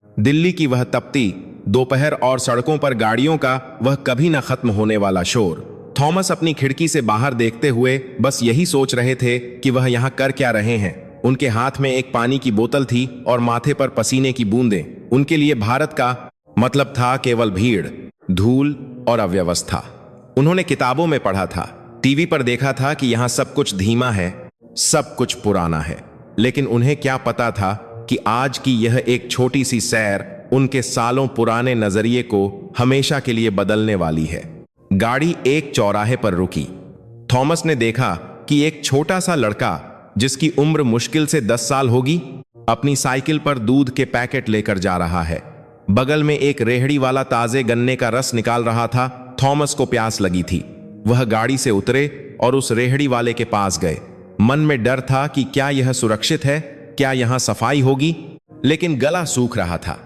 दिल्ली की वह तपती दोपहर और सड़कों पर गाड़ियों का वह कभी न खत्म होने वाला शोर। थॉमस अपनी खिड़की से बाहर देखते हुए बस यही सोच रहे थे कि वह यहाँ कर क्या रहे हैं। उनके हाथ में एक पानी की बोतल थी और माथे पर पसीने की बूंदें। उनके लिए भारत का मतलब था केवल भीड़, धूल और अव्यवस्था। उन्होंने किताबों में पढ़ा था, टीवी पर देखा था कि यहाँ सब कुछ धीमा है, सब कुछ पुराना है, लेकिन उन्हें क्या पता था कि आज की यह एक छोटी सी सैर उनके सालों पुराने नजरिए को हमेशा के लिए बदलने वाली है। गाड़ी एक चौराहे पर रुकी। थॉमस ने देखा कि एक छोटा सा लड़का जिसकी उम्र मुश्किल से 10 साल होगी, अपनी साइकिल पर दूध के पैकेट लेकर जा रहा है। बगल में एक रेहड़ी वाला ताजे गन्ने का रस निकाल रहा था। थॉमस को प्यास लगी थी। वह गाड़ी से उतरे और उस रेहड़ी वाले के पास गए। मन में डर था कि क्या यह सुरक्षित है, क्या यहां सफाई होगी, लेकिन गला सूख रहा था।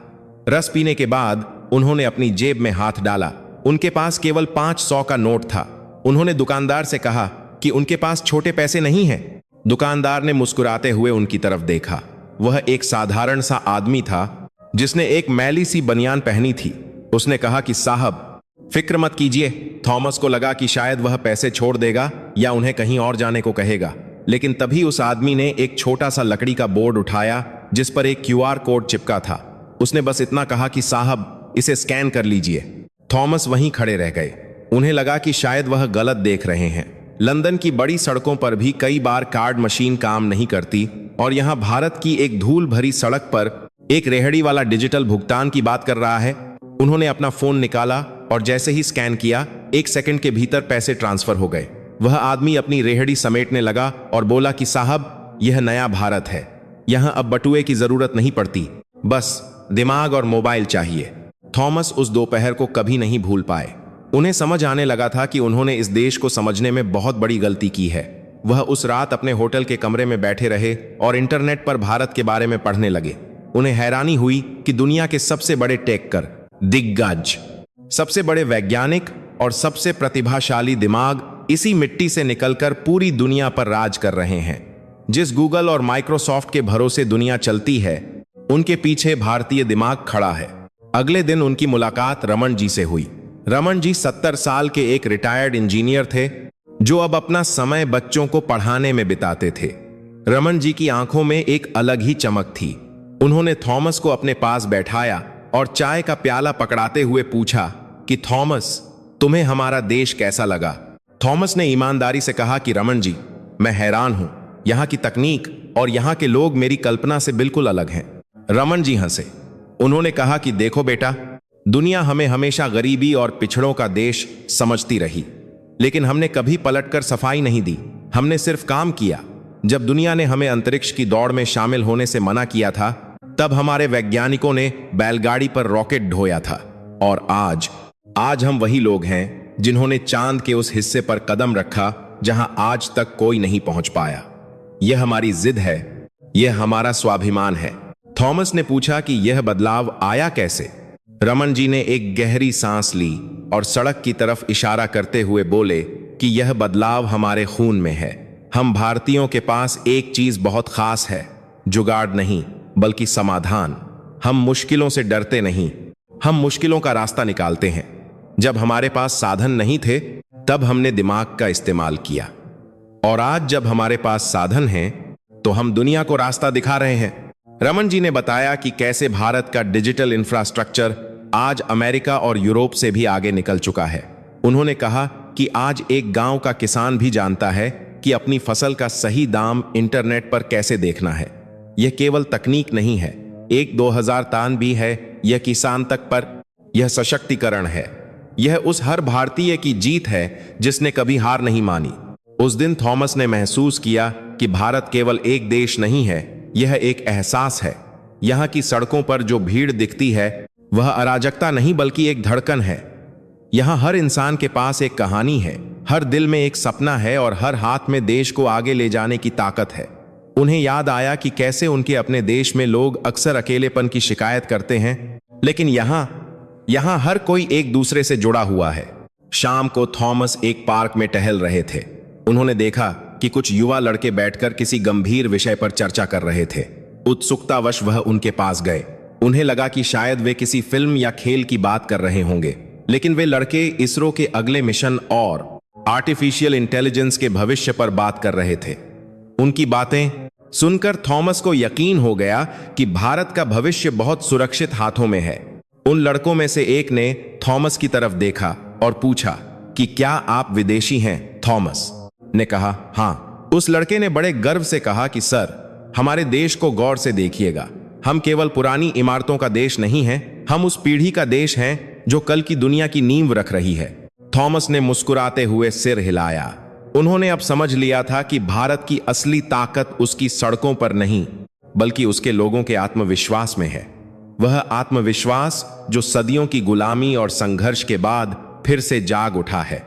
रस पीने के बाद उन्होंने अपनी जेब में हाथ डाला। उनके पास केवल 500 का नोट था। उन्होंने दुकानदार से कहा कि उनके पास छोटे पैसे नहीं हैं। दुकानदार ने मुस्कुराते हुए उनकी तरफ देखा। वह एक साधारण सा आदमी था जिसने एक मैली सी बनियान पहनी थी। उसने कहा कि साहब, फिक्र मत कीजिए। थॉमस को लगा कि शायद वह पैसे छोड़ देगा या उन्हें कहीं और जाने को कहेगा, लेकिन तभी उस आदमी ने एक छोटा सा लकड़ी का बोर्ड उठाया जिस पर एक QR कोड चिपका था। उसने बस इतना कहा कि साहब, इसे स्कैन कर लीजिए। थॉमस वहीं खड़े रह गए। उन्हें लगा कि शायद वह गलत देख रहे हैं। लंदन की बड़ी सड़कों पर भी कई बार कार्ड मशीन काम नहीं करती, और यहां भारत की एक धूल भरी सड़क पर एक रेहड़ी वाला डिजिटल भुगतान की बात कर रहा है। उन्होंने अपना फोन निकाला और जैसे ही स्कैन किया, 1 सेकंड के भीतर पैसे ट्रांसफर हो गए। वह आदमी अपनी रेहड़ी समेटने लगा और बोला कि साहब, यह नया भारत है। यहां अब बटुए की जरूरत नहीं पड़ती, बस दिमाग और मोबाइल चाहिए। थॉमस उस दोपहर को कभी नहीं भूल पाए। उन्हें समझ आने लगा था कि उन्होंने इस देश को समझने में बहुत बड़ी गलती की है। वह उस रात अपने होटल के कमरे में बैठे रहे और इंटरनेट पर भारत के बारे में पढ़ने लगे। उन्हें हैरानी हुई कि दुनिया के सबसे बड़े टेक्कर, दिग्गज, सबसे बड़े वैज्ञानिक और सबसे प्रतिभाशाली दिमाग इसी मिट्टी से निकलकर पूरी दुनिया पर राज कर रहे हैं। जिस गूगल और माइक्रोसॉफ्ट के भरोसे दुनिया चलती है, उनके पीछे भारतीय दिमाग खड़ा है। अगले दिन उनकी मुलाकात रमन जी से हुई। रमन जी 70 साल के एक रिटायर्ड इंजीनियर थे जो अब अपना समय बच्चों को पढ़ाने में बिताते थे। रमन जी की आंखों में एक अलग ही चमक थी। उन्होंने थॉमस को अपने पास बैठाया और चाय का प्याला पकड़ाते हुए पूछा कि थॉमस, तुम्हें हमारा देश कैसा लगा? थॉमस ने ईमानदारी से कहा कि रमन जी, मैं हैरान हूं। यहाँ की तकनीक और यहाँ के लोग मेरी कल्पना से बिल्कुल अलग हैं। रमन जी हंसे। उन्होंने कहा कि देखो बेटा, दुनिया हमें हमेशा गरीबी और पिछड़ों का देश समझती रही, लेकिन हमने कभी पलटकर सफाई नहीं दी। हमने सिर्फ काम किया। जब दुनिया ने हमें अंतरिक्ष की दौड़ में शामिल होने से मना किया था, तब हमारे वैज्ञानिकों ने बैलगाड़ी पर रॉकेट ढोया था। और आज हम वही लोग हैं जिन्होंने चांद के उस हिस्से पर कदम रखा जहां आज तक कोई नहीं पहुंच पाया। यह हमारी जिद है, यह हमारा स्वाभिमान है। थॉमस ने पूछा कि यह बदलाव आया कैसे? रमन जी ने एक गहरी सांस ली और सड़क की तरफ इशारा करते हुए बोले कि यह बदलाव हमारे खून में है। हम भारतीयों के पास एक चीज बहुत खास है, जुगाड़ नहीं बल्कि समाधान। हम मुश्किलों से डरते नहीं, हम मुश्किलों का रास्ता निकालते हैं। जब हमारे पास साधन नहीं थे, तब हमने दिमाग का इस्तेमाल किया, और आज जब हमारे पास साधन हैं, तो हम दुनिया को रास्ता दिखा रहे हैं। रमन जी ने बताया कि कैसे भारत का डिजिटल इंफ्रास्ट्रक्चर आज अमेरिका और यूरोप से भी आगे निकल चुका है। उन्होंने कहा कि आज एक गांव का किसान भी जानता है कि अपनी फसल का सही दाम इंटरनेट पर कैसे देखना है। यह केवल तकनीक नहीं है, एक 2000 तान भी है यह किसान तक पर। यह सशक्तिकरण है। यह उस हर भारतीय की जीत है जिसने कभी हार नहीं मानी। उस दिन थॉमस ने महसूस किया कि भारत केवल एक देश नहीं है, यह एक एहसास है। यहाँ की सड़कों पर जो भीड़ दिखती है, वह अराजकता नहीं बल्कि एक धड़कन है। यहाँ हर इंसान के पास एक कहानी है, हर दिल में एक सपना है और हर हाथ में देश को आगे ले जाने की ताकत है। उन्हें याद आया कि कैसे उनके अपने देश में लोग अक्सर अकेलेपन की शिकायत करते हैं, लेकिन यहाँ हर कोई एक दूसरे से जुड़ा हुआ है। शाम को थॉमस एक पार्क में टहल रहे थे। उन्होंने देखा कि कुछ युवा लड़के बैठकर किसी गंभीर विषय पर चर्चा कर रहे थे। उत्सुकतावश वह उनके पास गए। उन्हें लगा कि शायद वे किसी फिल्म या खेल की बात कर रहे होंगे, लेकिन वे लड़के इसरो के अगले मिशन और आर्टिफिशियल इंटेलिजेंस के भविष्य पर बात कर रहे थे। उनकी बातें सुनकर थॉमस को यकीन हो गया कि भारत का भविष्य बहुत सुरक्षित हाथों में है। उन लड़कों में से एक ने थॉमस की तरफ देखा और पूछा कि क्या आप विदेशी हैं? थॉमस ने कहा, हाँ। उस लड़के ने बड़े गर्व से कहा कि सर, हमारे देश को गौर से देखिएगा। हम केवल पुरानी इमारतों का देश नहीं हैं, हम उस पीढ़ी का देश हैं जो कल की दुनिया की नींव रख रही है। थॉमस ने मुस्कुराते हुए सिर हिलाया। उन्होंने अब समझ लिया था कि भारत की असली ताकत उसकी सड़कों पर नहीं, बल्कि उसके लोगों के आत्मविश्वास में है। वह आत्मविश्वास जो सदियों की गुलामी और संघर्ष के बाद फिर से जाग उठा है।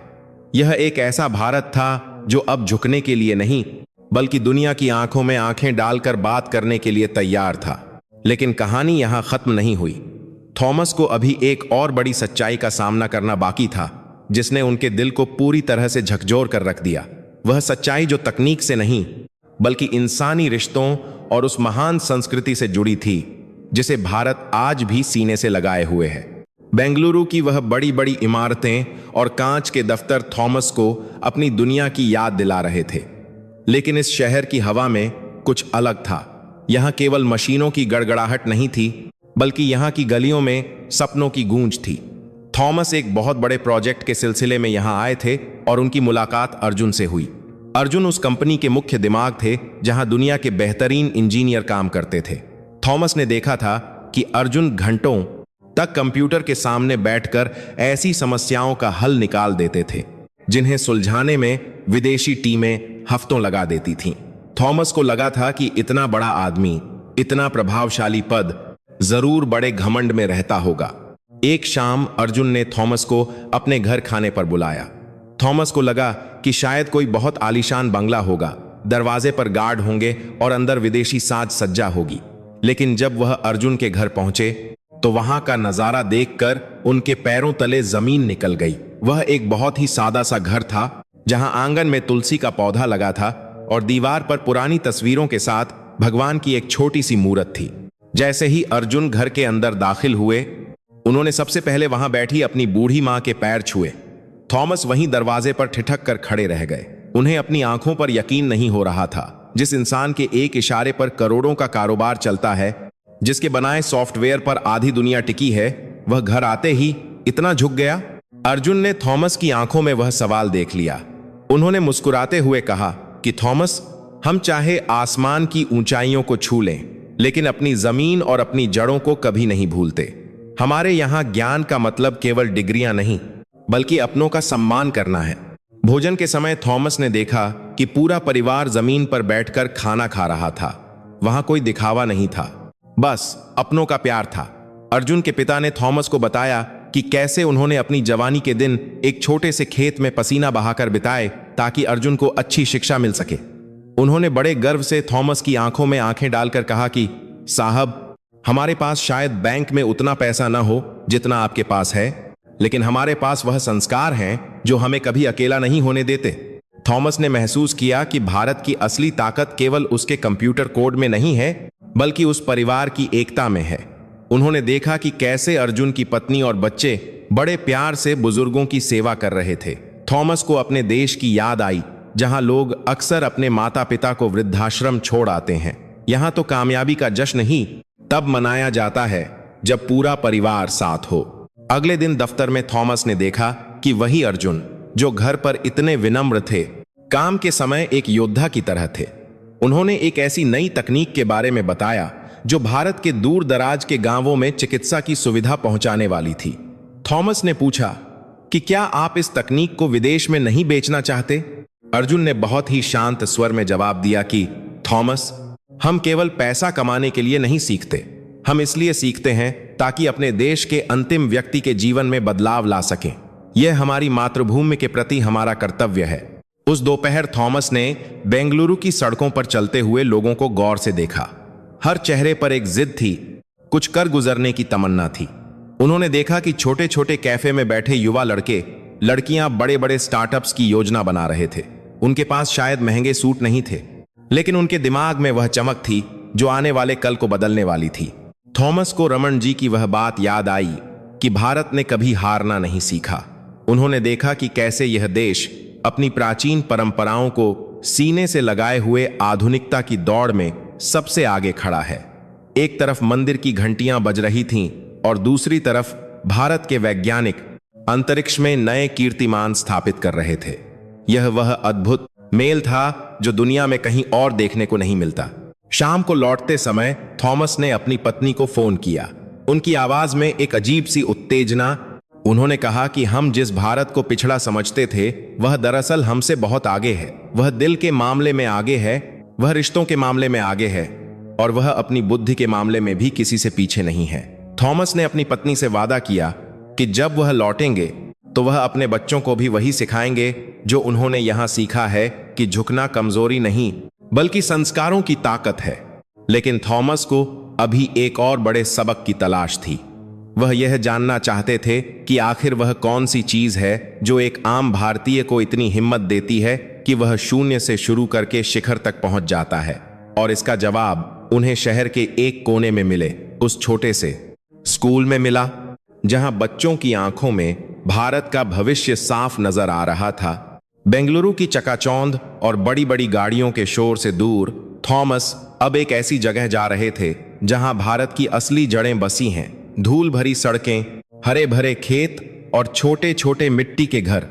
यह एक ऐसा भारत था जो अब झुकने के लिए नहीं, बल्कि दुनिया की आंखों में आंखें डालकर बात करने के लिए तैयार था। लेकिन कहानी यहां खत्म नहीं हुई। थॉमस को अभी एक और बड़ी सच्चाई का सामना करना बाकी था, जिसने उनके दिल को पूरी तरह से झकझोर कर रख दिया। वह सच्चाई जो तकनीक से नहीं, बल्कि इंसानी रिश्तों और उस महान संस्कृति से जुड़ी थी जिसे भारत आज भी सीने से लगाए हुए है। बेंगलुरु की वह बड़ी बड़ी इमारतें और कांच के दफ्तर थॉमस को अपनी दुनिया की याद दिला रहे थे। लेकिन इस शहर की हवा में कुछ अलग था। यहां केवल मशीनों की गड़गड़ाहट नहीं थी, बल्कि यहां की गलियों में सपनों की गूंज थी। थॉमस एक बहुत बड़े प्रोजेक्ट के सिलसिले में यहां आए थे और उनकी मुलाकात अर्जुन से हुई। अर्जुन उस कंपनी के मुख्य दिमाग थे जहां दुनिया के बेहतरीन इंजीनियर काम करते थे। थॉमस ने देखा था कि अर्जुन घंटों तक कंप्यूटर के सामने बैठकर ऐसी समस्याओं का हल निकाल देते थे जिन्हें सुलझाने में विदेशी टीमें हफ्तों लगा देती थीं। थॉमस को लगा था कि इतना बड़ा आदमी, इतना प्रभावशाली पद जरूर बड़े घमंड में रहता होगा। एक शाम अर्जुन ने थॉमस को अपने घर खाने पर बुलाया। थॉमस को लगा कि शायद कोई बहुत आलीशान बंगला होगा, दरवाजे पर गार्ड होंगे और अंदर विदेशी साज सज्जा होगी। लेकिन जब वह अर्जुन के घर पहुंचे तो वहां का नजारा देखकर उनके पैरों तले जमीन निकल गई। वह एक बहुत ही सादा सा घर था, जहां आंगन में तुलसी का पौधा लगा था और दीवार पर पुरानी तस्वीरों के साथ भगवान की एक छोटी सी मूर्त थी। जैसे ही अर्जुन घर के अंदर दाखिल हुए, उन्होंने सबसे पहले वहां बैठी अपनी बूढ़ी मां के पैर छुए। थॉमस वहीं दरवाजे पर ठिठक कर खड़े रह गए। उन्हें अपनी आंखों पर यकीन नहीं हो रहा था। जिस इंसान के एक इशारे पर करोड़ों का कारोबार चलता है, जिसके बनाए सॉफ्टवेयर पर आधी दुनिया टिकी है, वह घर आते ही इतना झुक गया। अर्जुन ने थॉमस की आंखों में वह सवाल देख लिया। उन्होंने मुस्कुराते हुए कहा कि थॉमस, हम चाहे आसमान की ऊंचाइयों को छू लें, लेकिन अपनी जमीन और अपनी जड़ों को कभी नहीं भूलते। हमारे यहां ज्ञान का मतलब केवल डिग्रियां नहीं, बल्कि अपनों का सम्मान करना है। भोजन के समय थॉमस ने देखा कि पूरा परिवार जमीन पर बैठकर खाना खा रहा था। वहां कोई दिखावा नहीं था, बस अपनों का प्यार था। अर्जुन के पिता ने थॉमस को बताया कि कैसे उन्होंने अपनी जवानी के दिन एक छोटे से खेत में पसीना बहाकर बिताए ताकि अर्जुन को अच्छी शिक्षा मिल सके। उन्होंने बड़े गर्व से थॉमस की आंखों में आंखें डालकर कहा कि साहब, हमारे पास शायद बैंक में उतना पैसा ना हो जितना आपके पास है, लेकिन हमारे पास वह संस्कार हैं जो हमें कभी अकेला नहीं होने देते। थॉमस ने महसूस किया कि भारत की असली ताकत केवल उसके कंप्यूटर कोड में नहीं है, बल्कि उस परिवार की एकता में है। उन्होंने देखा कि कैसे अर्जुन की पत्नी और बच्चे बड़े प्यार से बुजुर्गों की सेवा कर रहे थे। थॉमस को अपने देश की याद आई, जहां लोग अक्सर अपने माता पिता को वृद्धाश्रम छोड़ आते हैं। यहां तो कामयाबी का जश्न ही तब मनाया जाता है जब पूरा परिवार साथ हो। अगले दिन दफ्तर में थॉमस ने देखा कि वही अर्जुन जो घर पर इतने विनम्र थे, काम के समय एक योद्धा की तरह थे। उन्होंने एक ऐसी नई तकनीक के बारे में बताया जो भारत के दूर दराज के गांवों में चिकित्सा की सुविधा पहुंचाने वाली थी। थॉमस ने पूछा कि क्या आप इस तकनीक को विदेश में नहीं बेचना चाहते? अर्जुन ने बहुत ही शांत स्वर में जवाब दिया कि थॉमस, हम केवल पैसा कमाने के लिए नहीं सीखते, हम इसलिए सीखते हैं ताकि अपने देश के अंतिम व्यक्ति के जीवन में बदलाव ला सकें। यह हमारी मातृभूमि के प्रति हमारा कर्तव्य है। उस दोपहर थॉमस ने बेंगलुरु की सड़कों पर चलते हुए लोगों को गौर से देखा। हर चेहरे पर एक जिद थी, कुछ कर गुजरने की तमन्ना थी। उन्होंने देखा कि छोटे छोटे कैफे में बैठे युवा लड़के लड़कियां बड़े बड़े स्टार्टअप्स की योजना बना रहे थे। उनके पास शायद महंगे सूट नहीं थे, लेकिन उनके दिमाग में वह चमक थी जो आने वाले कल को बदलने वाली थी। थॉमस को रमन जी की वह बात याद आई कि भारत ने कभी हारना नहीं सीखा। उन्होंने देखा कि कैसे यह देश अपनी प्राचीन परंपराओं को सीने से लगाए हुए आधुनिकता की दौड़ में सबसे आगे खड़ा है। एक तरफ मंदिर की घंटियां बज रही थीं और दूसरी तरफ भारत के वैज्ञानिक अंतरिक्ष में नए कीर्तिमान स्थापित कर रहे थे। यह वह अद्भुत मेल था जो दुनिया में कहीं और देखने को नहीं मिलता। शाम को लौटते समय थॉमस ने अपनी पत्नी को फोन किया। उनकी आवाज में एक अजीब सी उत्तेजना। उन्होंने कहा कि हम जिस भारत को पिछड़ा समझते थे वह दरअसल हमसे बहुत आगे है। वह दिल के मामले में आगे है, वह रिश्तों के मामले में आगे है और वह अपनी बुद्धि के मामले में भी किसी से पीछे नहीं है। थॉमस ने अपनी पत्नी से वादा किया कि जब वह लौटेंगे तो वह अपने बच्चों को भी वही सिखाएंगे जो उन्होंने यहां सीखा है कि झुकना कमजोरी नहीं बल्कि संस्कारों की ताकत है। लेकिन थॉमस को अभी एक और बड़े सबक की तलाश थी। वह यह जानना चाहते थे कि आखिर वह कौन सी चीज है जो एक आम भारतीय को इतनी हिम्मत देती है कि वह शून्य से शुरू करके शिखर तक पहुंच जाता है। और इसका जवाब उन्हें शहर के एक कोने में मिले, उस छोटे से स्कूल में मिला जहां बच्चों की आंखों में भारत का भविष्य साफ नजर आ रहा था। बेंगलुरु की चकाचौंध और बड़ी बड़ी गाड़ियों के शोर से दूर थॉमस अब एक ऐसी जगह जा रहे थे जहां भारत की असली जड़ें बसी हैं। धूल भरी सड़कें, हरे भरे खेत और छोटे छोटे मिट्टी के घर।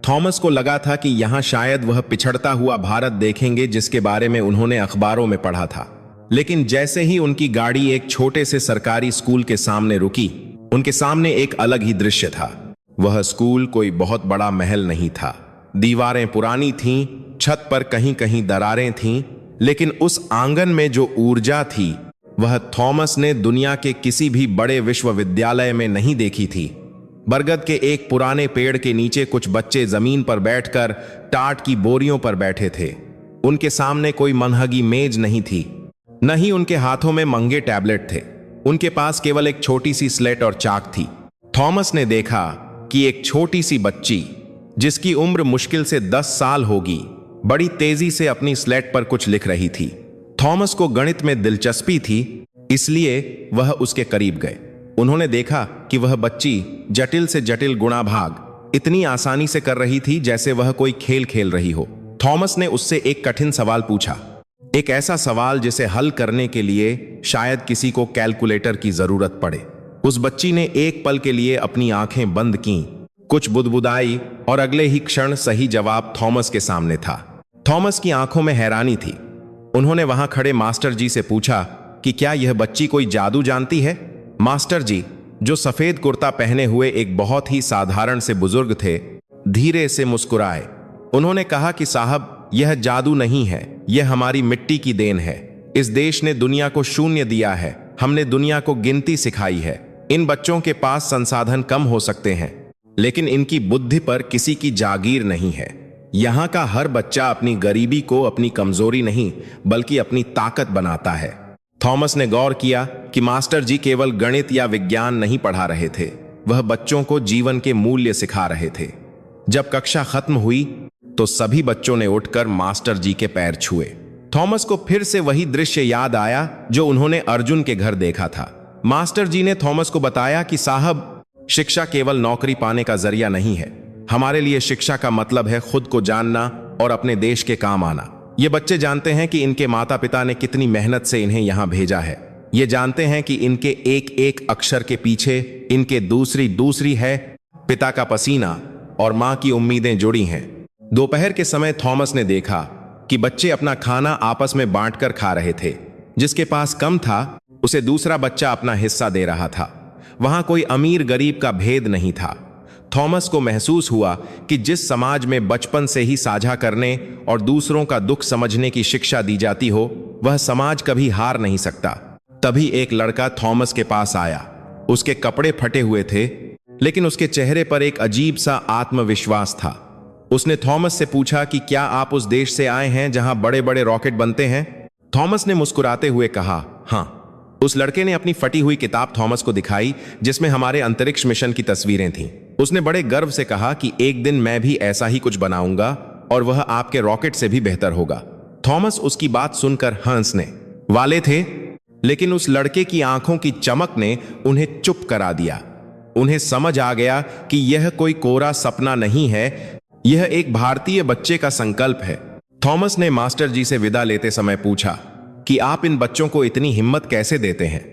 थॉमस को लगा था कि यहां शायद वह पिछड़ता हुआ भारत देखेंगे जिसके बारे में उन्होंने अखबारों में पढ़ा था। लेकिन जैसे ही उनकी गाड़ी एक छोटे से सरकारी स्कूल के सामने रुकी, उनके सामने एक अलग ही दृश्य था। वह स्कूल कोई बहुत बड़ा महल नहीं था। दीवारें पुरानी थीं, छत पर कहीं कहीं दरारें थीं, लेकिन उस आंगन में जो ऊर्जा थी वह थॉमस ने दुनिया के किसी भी बड़े विश्वविद्यालय में नहीं देखी थी। बरगद के एक पुराने पेड़ के नीचे कुछ बच्चे जमीन पर बैठकर टाट की बोरियों पर बैठे थे। उनके सामने कोई मनहगी मेज नहीं थी, न ही उनके हाथों में मंगे टैबलेट थे। उनके पास केवल एक छोटी सी स्लेट और चाक थी। थॉमस ने देखा कि एक छोटी सी बच्ची जिसकी उम्र मुश्किल से 10 साल होगी, बड़ी तेजी से अपनी स्लेट पर कुछ लिख रही थी। थॉमस को गणित में दिलचस्पी थी, इसलिए वह उसके करीब गए। उन्होंने देखा कि वह बच्ची जटिल से जटिल गुणा भाग इतनी आसानी से कर रही थी जैसे वह कोई खेल खेल रही हो। थॉमस ने उससे एक कठिन सवाल पूछा, एक ऐसा सवाल जिसे हल करने के लिए शायद किसी को कैलकुलेटर की जरूरत पड़े। उस बच्ची ने एक पल के लिए अपनी आंखें बंद कीं, कुछ बुदबुदाई और अगले ही क्षण सही जवाब थॉमस के सामने था। थॉमस की आंखों में हैरानी थी। उन्होंने वहां खड़े मास्टर जी से पूछा कि क्या यह बच्ची कोई जादू जानती है। मास्टर जी, जो सफेद कुर्ता पहने हुए एक बहुत ही साधारण से बुजुर्ग थे, धीरे से मुस्कुराए। उन्होंने कहा कि साहब, यह जादू नहीं है, यह हमारी मिट्टी की देन है। इस देश ने दुनिया को शून्य दिया है, हमने दुनिया को गिनती सिखाई है। इन बच्चों के पास संसाधन कम हो सकते हैं, लेकिन इनकी बुद्धि पर किसी की जागीर नहीं है। यहां का हर बच्चा अपनी गरीबी को अपनी कमजोरी नहीं बल्कि अपनी ताकत बनाता है। थॉमस ने गौर किया कि मास्टर जी केवल गणित या विज्ञान नहीं पढ़ा रहे थे, वह बच्चों को जीवन के मूल्य सिखा रहे थे। जब कक्षा खत्म हुई तो सभी बच्चों ने उठकर मास्टर जी के पैर छुए। थॉमस को फिर से वही दृश्य याद आया जो उन्होंने अर्जुन के घर देखा था। मास्टर जी ने थॉमस को बताया कि साहब, शिक्षा केवल नौकरी पाने का जरिया नहीं है। हमारे लिए शिक्षा का मतलब है खुद को जानना और अपने देश के काम आना। ये बच्चे जानते हैं कि इनके माता पिता ने कितनी मेहनत से इन्हें यहां भेजा है। ये जानते हैं कि इनके एक एक अक्षर के पीछे इनके दूसरी है पिता का पसीना और मां की उम्मीदें जुड़ी हैं। दोपहर के समय थॉमस ने देखा कि बच्चे अपना खाना आपस में बांटकर खा रहे थे। जिसके पास कम था उसे दूसरा बच्चा अपना हिस्सा दे रहा था। वहां कोई अमीर गरीब का भेद नहीं था। थॉमस को महसूस हुआ कि जिस समाज में बचपन से ही साझा करने और दूसरों का दुख समझने की शिक्षा दी जाती हो, वह समाज कभी हार नहीं सकता। तभी एक लड़का थॉमस के पास आया। उसके कपड़े फटे हुए थे, लेकिन उसके चेहरे पर एक अजीब सा आत्मविश्वास था। उसने थॉमस से पूछा कि क्या आप उस देश से आए हैं जहां बड़े बड़े रॉकेट बनते हैं। थॉमस ने मुस्कुराते हुए कहा, हाँ। उस लड़के ने अपनी फटी हुई किताब थॉमस को दिखाई जिसमें हमारे अंतरिक्ष मिशन की तस्वीरें थीं। उसने बड़े गर्व से कहा कि एक दिन मैं भी ऐसा ही कुछ बनाऊंगा और वह आपके रॉकेट से भी बेहतर होगा। थॉमस उसकी बात सुनकर हंसने वाले थे, लेकिन उस लड़के की आंखों की चमक ने उन्हें चुप करा दिया। उन्हें समझ आ गया कि यह कोई कोरा सपना नहीं है, यह एक भारतीय बच्चे का संकल्प है। थॉमस ने मास्टर जी से विदा लेते समय पूछा कि आप इन बच्चों को इतनी हिम्मत कैसे देते हैं।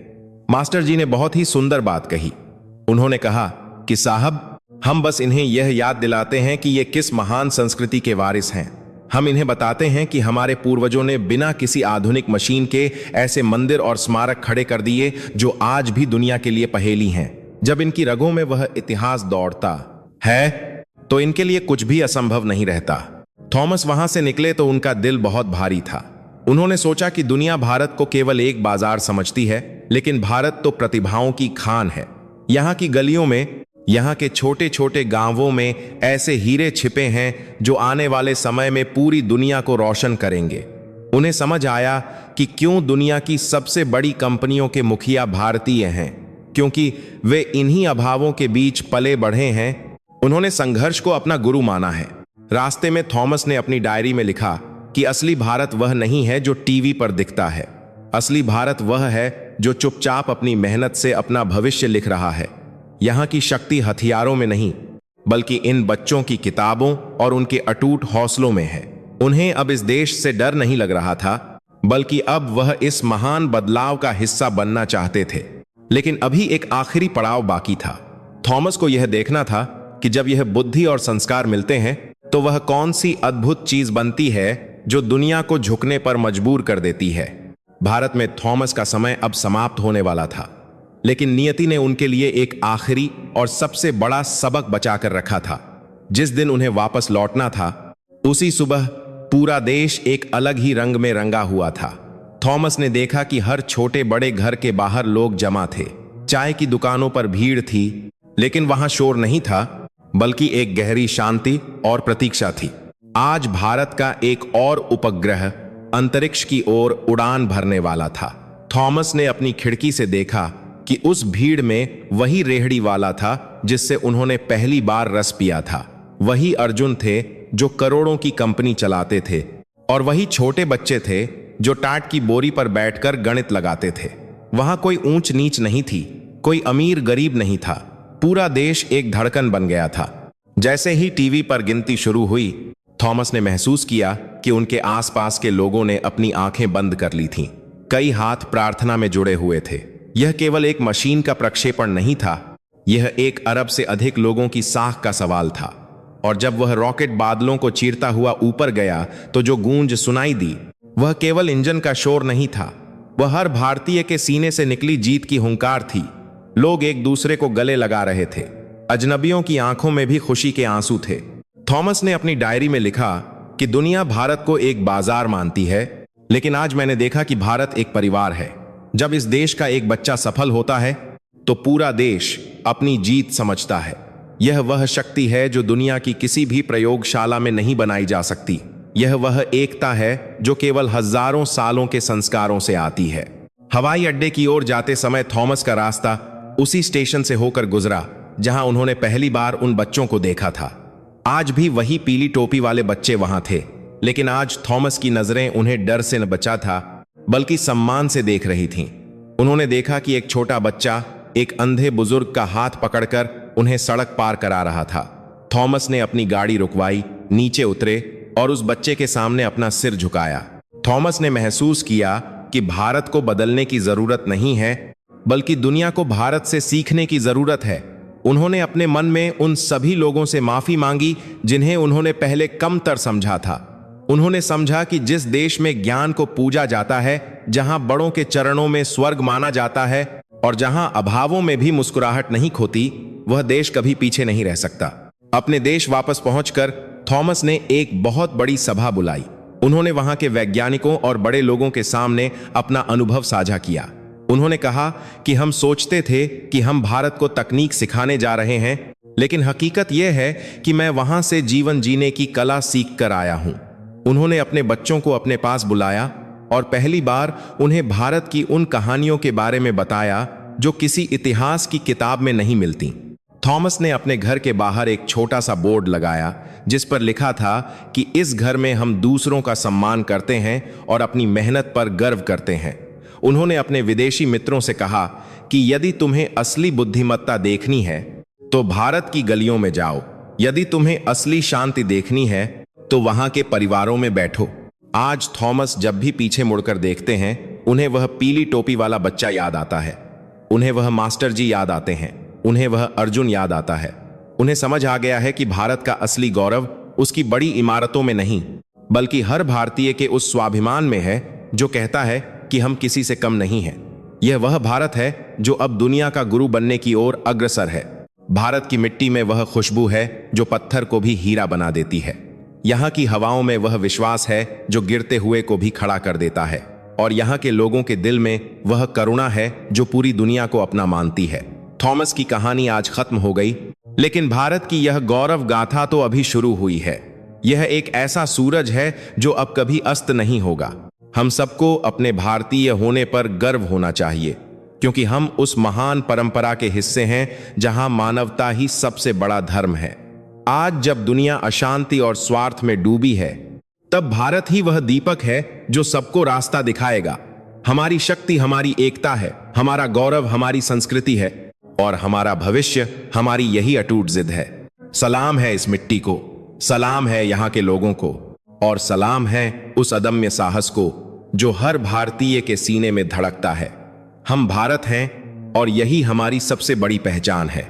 मास्टर जी ने बहुत ही सुंदर बात कही। उन्होंने कहा कि साहब, हम बस इन्हें यह याद दिलाते हैं कि ये किस महान संस्कृति के वारिस हैं। हम इन्हें बताते हैं कि हमारे पूर्वजों ने बिना किसी आधुनिक मशीन के ऐसे मंदिर और स्मारक खड़े कर दिए जो आज भी दुनिया के लिए पहेली हैं। जब इनकी रगों में वह इतिहास दौड़ता है तो इनके लिए कुछ भी असंभव नहीं रहता। थॉमस वहां से निकले तो उनका दिल बहुत भारी था। उन्होंने सोचा कि दुनिया भारत को केवल एक बाजार समझती है, लेकिन भारत तो प्रतिभाओं की खान है। यहाँ की गलियों में, यहाँ के छोटे छोटे गांवों में ऐसे हीरे छिपे हैं जो आने वाले समय में पूरी दुनिया को रोशन करेंगे। उन्हें समझ आया कि क्यों दुनिया की सबसे बड़ी कंपनियों के मुखिया भारतीय हैं, क्योंकि वे इन्हीं अभावों के बीच पले बढ़े हैं। उन्होंने संघर्ष को अपना गुरु माना है। रास्ते में थॉमस ने अपनी डायरी में लिखा कि असली भारत वह नहीं है जो टीवी पर दिखता है। असली भारत वह है जो चुपचाप अपनी मेहनत से अपना भविष्य लिख रहा है। यहाँ की शक्ति हथियारों में नहीं, बल्कि इन बच्चों की किताबों और उनके अटूट हौसलों में है। उन्हें अब इस देश से डर नहीं लग रहा था, बल्कि अब वह इस महान बदलाव का हिस्सा बनना चाहते थे। लेकिन अभी एक आखिरी पड़ाव बाकी था। थॉमस को यह देखना था कि जब यह बुद्धि और संस्कार मिलते हैं तो वह कौन सी अद्भुत चीज बनती है जो दुनिया को झुकने पर मजबूर कर देती है। भारत में थॉमस का समय अब समाप्त होने वाला था, लेकिन नियति ने उनके लिए एक आखिरी और सबसे बड़ा सबक बचा कर रखा था। जिस दिन उन्हें वापस लौटना था, उसी सुबह पूरा देश एक अलग ही रंग में रंगा हुआ था। थॉमस ने देखा कि हर छोटे बड़े घर के बाहर लोग जमा थे। चाय की दुकानों पर भीड़ थी, लेकिन वहां शोर नहीं था, बल्कि एक गहरी शांति और प्रतीक्षा थी। आज भारत का एक और उपग्रह अंतरिक्ष की ओर उड़ान भरने वाला था। थॉमस ने अपनी खिड़की से देखा कि उस भीड़ में वही रेहड़ी वाला था जिससे उन्होंने पहली बार रस पिया था। वही अर्जुन थे जो करोड़ों की कंपनी चलाते थे, और वही छोटे बच्चे थे जो टाट की बोरी पर बैठकर गणित लगाते थे। वहां कोई ऊंच नीच नहीं थी, कोई अमीर गरीब नहीं था। पूरा देश एक धड़कन बन गया था। जैसे ही टीवी पर गिनती शुरू हुई, थॉमस ने महसूस किया कि उनके आसपास के लोगों ने अपनी आंखें बंद कर ली थीं। कई हाथ प्रार्थना में जुड़े हुए थे। यह केवल एक मशीन का प्रक्षेपण नहीं था, यह 1 अरब से अधिक लोगों की साख का सवाल था। और जब वह रॉकेट बादलों को चीरता हुआ ऊपर गया तो जो गूंज सुनाई दी, वह केवल इंजन का शोर नहीं था, वह हर भारतीय के सीने से निकली जीत की हुंकार थी। लोग एक दूसरे को गले लगा रहे थे। अजनबियों की आंखों में भी खुशी के आंसू थे। थॉमस ने अपनी डायरी में लिखा कि दुनिया भारत को एक बाजार मानती है, लेकिन आज मैंने देखा कि भारत एक परिवार है। जब इस देश का एक बच्चा सफल होता है तो पूरा देश अपनी जीत समझता है। यह वह शक्ति है जो दुनिया की किसी भी प्रयोगशाला में नहीं बनाई जा सकती। यह वह एकता है जो केवल हजारों सालों के संस्कारों से आती है। हवाई अड्डे की ओर जाते समय थॉमस का रास्ता उसी स्टेशन से होकर गुजरा जहां उन्होंने पहली बार उन बच्चों को देखा था। आज भी वही पीली टोपी वाले बच्चे वहां थे, लेकिन आज थॉमस की नजरें उन्हें डर से न बचा था, बल्कि सम्मान से देख रही थीं। उन्होंने देखा कि एक छोटा बच्चा एक अंधे बुजुर्ग का हाथ पकड़कर उन्हें सड़क पार करा रहा था। थॉमस ने अपनी गाड़ी रुकवाई, नीचे उतरे और उस बच्चे के सामने अपना सिर झुकाया। थॉमस ने महसूस किया कि भारत को बदलने की जरूरत नहीं है, बल्कि दुनिया को भारत से सीखने की जरूरत है। उन्होंने अपने मन में उन सभी लोगों से माफी मांगी जिन्हें उन्होंने पहले कमतर समझा था। उन्होंने समझा कि जिस देश में ज्ञान को पूजा जाता है, जहां बड़ों के चरणों में स्वर्ग माना जाता है और जहां अभावों में भी मुस्कुराहट नहीं खोती, वह देश कभी पीछे नहीं रह सकता। अपने देश वापस पहुंचकर थॉमस ने एक बहुत बड़ी सभा बुलाई। उन्होंने वहां के वैज्ञानिकों और बड़े लोगों के सामने अपना अनुभव साझा किया। उन्होंने कहा कि हम सोचते थे कि हम भारत को तकनीक सिखाने जा रहे हैं, लेकिन हकीकत यह है कि मैं वहां से जीवन जीने की कला सीख कर आया हूं। उन्होंने अपने बच्चों को अपने पास बुलाया और पहली बार उन्हें भारत की उन कहानियों के बारे में बताया जो किसी इतिहास की किताब में नहीं मिलती। थॉमस ने अपने घर के बाहर एक छोटा सा बोर्ड लगाया जिस पर लिखा था कि इस घर में हम दूसरों का सम्मान करते हैं और अपनी मेहनत पर गर्व करते हैं। उन्होंने अपने विदेशी मित्रों से कहा कि यदि तुम्हें असली बुद्धिमत्ता देखनी है तो भारत की गलियों में जाओ, यदि तुम्हें असली शांति देखनी है तो वहां के परिवारों में बैठो। आज थॉमस जब भी पीछे मुड़कर देखते हैं, उन्हें वह पीली टोपी वाला बच्चा याद आता है, उन्हें वह मास्टर जी याद आते हैं, उन्हें वह अर्जुन याद आता है। उन्हें समझ आ गया है कि भारत का असली गौरव उसकी बड़ी इमारतों में नहीं, बल्कि हर भारतीय के उस स्वाभिमान में है जो कहता है कि हम किसी से कम नहीं हैं। यह वह भारत है जो अब दुनिया का गुरु बनने की ओर अग्रसर है। भारत की मिट्टी में वह खुशबू है जो पत्थर को भी हीरा बना देती है। यहाँ की हवाओं में वह विश्वास है जो गिरते हुए को भी खड़ा कर देता है, और यहाँ के लोगों के दिल में वह करुणा है जो पूरी दुनिया को अपना मानती है। थॉमस की कहानी आज खत्म हो गई, लेकिन भारत की यह गौरव गाथा तो अभी शुरू हुई है। यह एक ऐसा सूरज है जो अब कभी अस्त नहीं होगा। हम सबको अपने भारतीय होने पर गर्व होना चाहिए, क्योंकि हम उस महान परंपरा के हिस्से हैं जहां मानवता ही सबसे बड़ा धर्म है। आज जब दुनिया अशांति और स्वार्थ में डूबी है, तब भारत ही वह दीपक है जो सबको रास्ता दिखाएगा। हमारी शक्ति हमारी एकता है, हमारा गौरव हमारी संस्कृति है, और हमारा भविष्य हमारी यही अटूट जिद है। सलाम है इस मिट्टी को, सलाम है यहाँ के लोगों को, और सलाम है उस अदम्य साहस को जो हर भारतीय के सीने में धड़कता है। हम भारत हैं और यही हमारी सबसे बड़ी पहचान है।